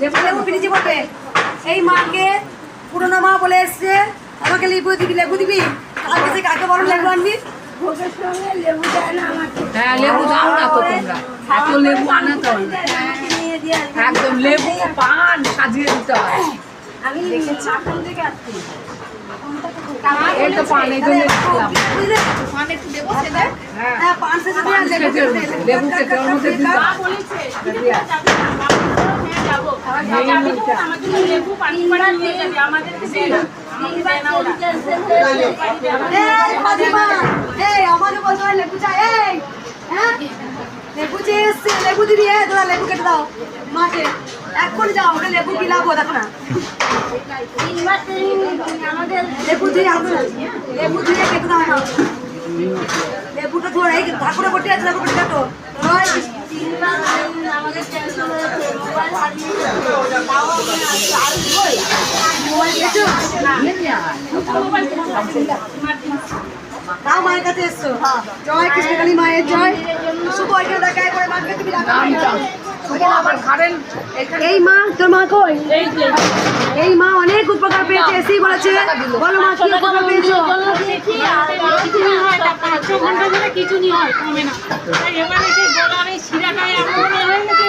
লেবু ফ্রিজে বলবে এই মাকে পুরোনো মা বলে এসছে আমাকে লেবু দিবি কালকে থেকে কাকে বলো লেবু আনবি হ্যাঁ লেবু দাও না তো তোমরা এত লেবু আনা তো একদম লেবু পান সাজিয়ে দিতে হয় আমি থেকে আসছি এই তো পান এই জন্য দিলাম পান একটু দেবো সেটা হ্যাঁ পান সেটা লেবু কেটে ওর মধ্যে দিতে আমাকে বলতে হয় লেবু চাই লেবু চেয়ে এসছে লেবু দিবি তোরা লেবু কেটে দাও মাকে এক্ষুনি যাও ওকে লেবু কি লাভ দেখো না লেবু দিয়ে লেবু দিয়ে কেটে দাও না লেবুটা ধরে এই ঠাকুরে বসে আছে লেবু কেটে কাটো তাও মায়ের কাছে এসছো জয় কৃষ্ণকালী মায়ের জয় শুভ এখানে দেখায় করে মাকে তুমি এই মা তোর মা কই এই মা অনেক উপকার পেয়েছে এসেই বলেছে বলো মা কি উপকার পেয়েছো কিছু নিয়ে হয় কমে না এবারে সেই গলার এই শিরাটায় এমন হয়ে গেছে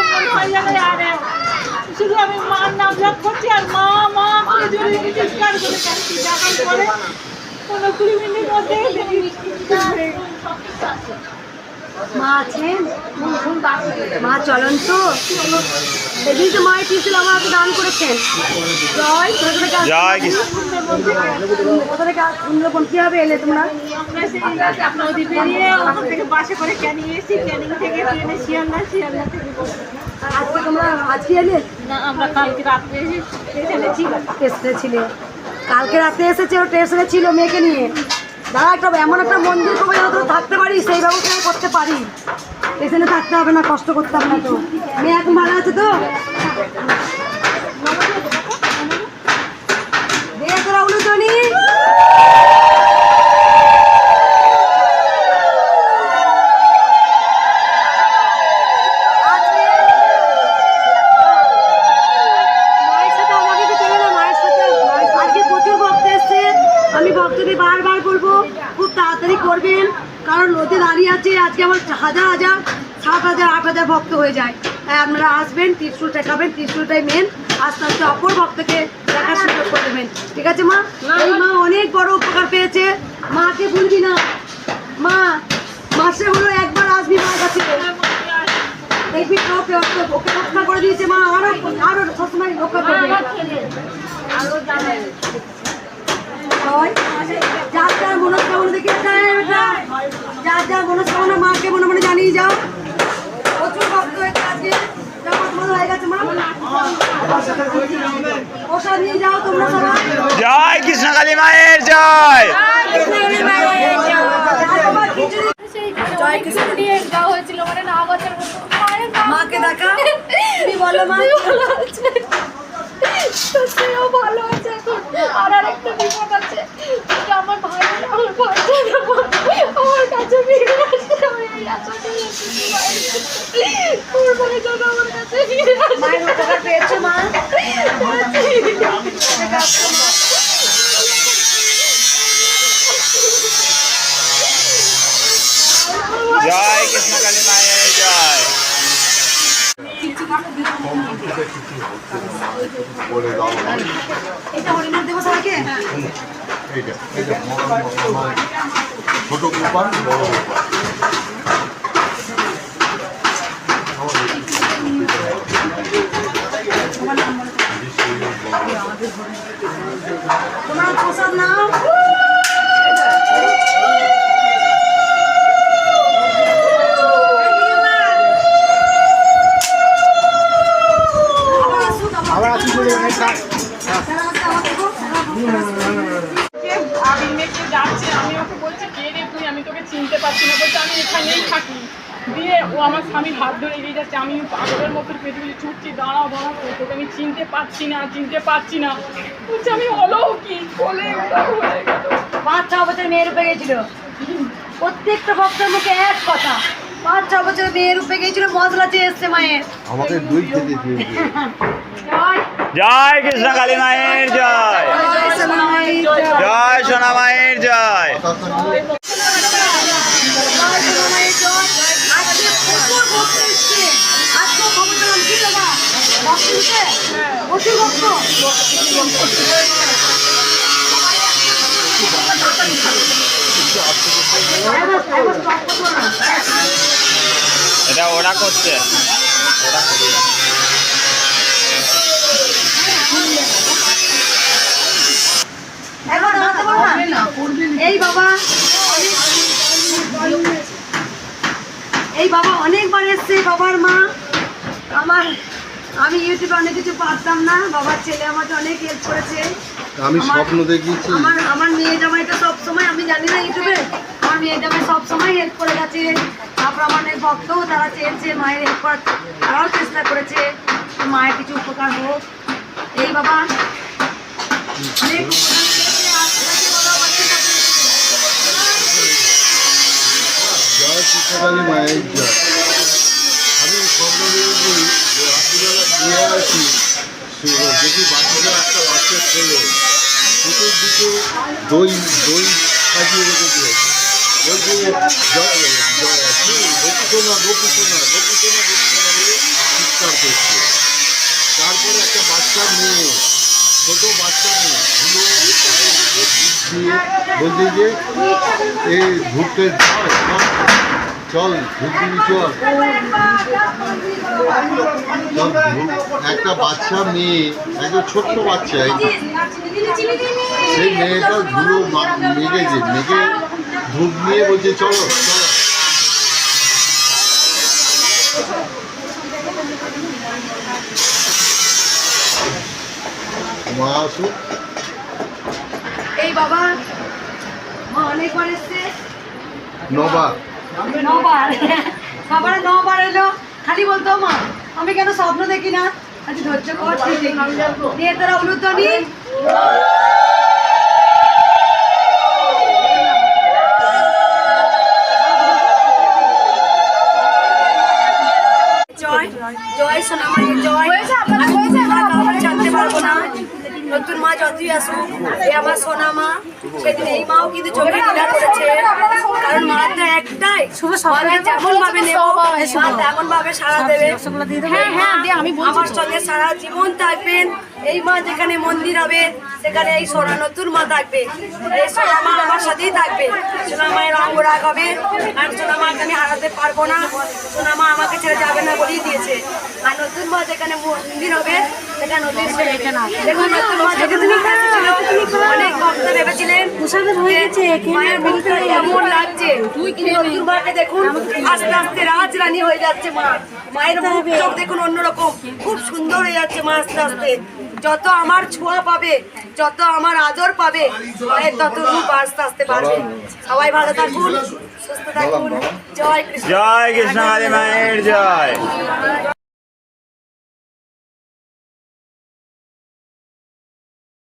শুধু আমি মার নাম জপ করছি আর মা মা করে জোরে চিৎকার করে যাচ্ছি দেখার পরে 15-20 মিনিটের মধ্যে মা আছেন মা চলন তো সেদিন তো মায়ের টিউশন আমার হাতে দান করেছেন জয় কোথা থেকে সুন্দরবন কিভাবে এলে তোমরা নদী পেরিয়ে ওখান থেকে বাসে করে ক্যানিং এসেছি ক্যানিং থেকে ট্রেনে শিয়ালদা থেকে আজকে তোমরা আজকে এলে না আমরা কালকে রাত্রে স্টেশনে ছিল কালকে রাতে এসেছে ও স্টেশনে ছিল মেয়েকে নিয়ে দাদা একটা এমন একটা মন্দির কবে যত থাকতে পারি সেই ব্যবস্থা আমি করতে পারি স্টেশনে থাকতে হবে না কষ্ট করতে হবে না তো মেয়ে এখন ভালো আছে তো তোরা উলুজনি বারবার বলবো খুব তাড়াতাড়ি করবেন কারণ রোদে দাঁড়িয়ে আছে আজকে আমার 1000 7,000 8,000 ভক্ত হয়ে যায় তাই আপনারা আসবেন ত্রিশূল ঠেকাবেন ত্রিশূলটাই মেন আস্তে আস্তে অপর ভক্তকে দেখার সুযোগ করে দেবেন ঠিক আছে মা এই মা অনেক বড় উপকার পেয়েছে মাকে ভুলবি না মা মাসে হলো একবার আসবি মার কাছে দেখবি ওকে রক্ষা করে দিয়েছে মা আরো সবসময় রক্ষা করবে যার যার মনস্কামনা দেখে যার যার মনস্কামনা মাকে মনে মনে জানিয়ে যাও প্রচুর ভক্ত হয়েছে আজকে হয়ে গেছে মা প্রসাদ নিয়ে যাও তোমরা সবাই জয় কৃষ্ণকালী মায়ের জয় জয় কৃষ্ণ নিয়ে যাওয়া হয়েছিল মানে না বছর মাকে দেখা তুমি বলো মা সেও ভালো আছে এখন আর আরেকটা বিপদ আছে আমার ভাই আমার কাছে ফিরে আসছে আমি এই আশাতে কোরবানি জন্য আমার কাছে ফিরে আসছে মায়ের উপকার পেয়েছো মা জয় কৃষ্ণকালী মায়ের জয় এটা হরিনাথ দেব সবাইকে ছোট গোপাল বড় গোপাল তোমার প্রসাদ নাও আমি তোকে চিনতে পারছি না বলতে আমি এখানেই থাকি দিয়ে ও আমার স্বামীর হাত ধরে এগিয়ে যাচ্ছে আমি পাগলের মতো পৃথিবী ছুটছি দাঁড়াও তোকে আমি চিনতে পারছি না বলছি আমি অলৌকিক বলে হয়ে গেল 5-6 বছর মেয়ের রূপে গেছিল প্রত্যেকটা ভক্তের মুখে এক কথা 5-6 বছর মেয়ের রূপে গেছিল মশলা চেয়ে এসছে মায়ের আমাকে দুই খেতে দিয়েছে জয় কৃষ্ণ কালী মায়ের জয়। জয় সোনা মায়ের জয়। জয় সোনা মায়ের জয়। জয় সোনা মায়ের জয়। আজকে প্রচুর ভক্ত এসছে। আজকেও খবর পেলাম কি দাদা? ভক্ত এসছে? প্রচুর ভক্ত। একবার stop করো না। এটা ওরা করছে। একবার দাঁড়াতে পারো না? এই বাবা অনেকবার এসছে। বাবার মা আমি ইউটিউবে অনেক কিছু পারতাম না। বাবার ছেলে আমাকে অনেক হেল্প করেছে। আমি স্বপ্ন দেখিয়েছি। আমার মেয়ে জামাইটা সবসময়, আমি জানি না ইউটিউবে, আমার মেয়ে জামাই সবসময় হেল্প করে গেছে। তারপর আমার অনেক ভক্তও তারা চেয়েছে মায়ের হেল্প করার, তারাও চেষ্টা করেছে মায়ের কিছু উপকার হোক। এই বাবা অনেক উপকার করেছে। আর সবাইকে বলো আমাদের কাছে জয় কৃষ্ণকালী মায়ের জয়। আমি স্বপ্ন দেখেছি যে রাত্রিবেলা দিয়ে আছি, দেখি বাচ্চাটা একটা বাচ্চা ছেলে দুটোর দিকে দই সাজিয়ে রেখেছে। বলছে গোপীসোনা বলে চিৎকার করছে। তারপরে একটা বাচ্চা মেয়ে, ছোট বাচ্চা মেয়ে বলছে যে এই ঘুরতে চল ঘুরতে চল। একটা বাচ্চা মেয়ে, একটা ছোট্ট বাচ্চা, সেই মেয়েটা ধুলো মেঘেছে, মেঘে ধূপ নিয়ে বলছে চলো চলো। মা আসুক। এই বাবা মা অনেকবার এসছে। নবার সবার 9 বার এলো। খালি বলতো মা আমি কেন স্বপ্ন দেখি না? আজ ধৈর্য কর, ঠিক দেখি। নিয়ে তোরা উলুধ্বনি। জয় জয় সোনা মায়ের জয়। আমি জানতে পারবো না নতুন মা যতই আসুক, এই আমার সোনা মা, সেদিন এই মাও কিন্তু চোখে লীলা করেছে। কারণ মা তো একটাই, মাকে যেমন ভাবে নেবো মা তেমন ভাবে সাড়া দেবে। আমার সঙ্গে সারা জীবন থাকবেন। এই মা যেখানে মন্দির হবে সেখানে এই সোনা নতুন মা থাকবে। এই সোনা মা আমার সাথেই থাকবে। সোনা মায়ের অঙ্গরাগ হবে। আর সোনা মাকে আমি হারাতে পারবো না। সোনা মা আমাকে ছেড়ে যাবে না বলেই দিয়েছে। আর নতুন মা যেখানে মন্দির হবে সেখানে নতুন দেখুন নতুন মা যেখানে অনেক ভক্ত ভেবেছিলেন মায়ের মুখটা এমন লাগছে। নতুন মাকে দেখুন আস্তে আস্তে রাজরানী হয়ে যাচ্ছে মা। মায়ের মুখ চোখ দেখুন অন্যরকম, খুব সুন্দর হয়ে যাচ্ছে মা আস্তে আস্তে। যত আমার ছোঁয়া পাবে, যত আমার আদর পাবে, মায়ের তত রূপ আস্তে আস্তে বাড়বে। সবাই ভালো থাকুন, সুস্থ থাকুন। জয় কৃষ্ণ। জয় কৃষ্ণ কালী মায়ের জয়।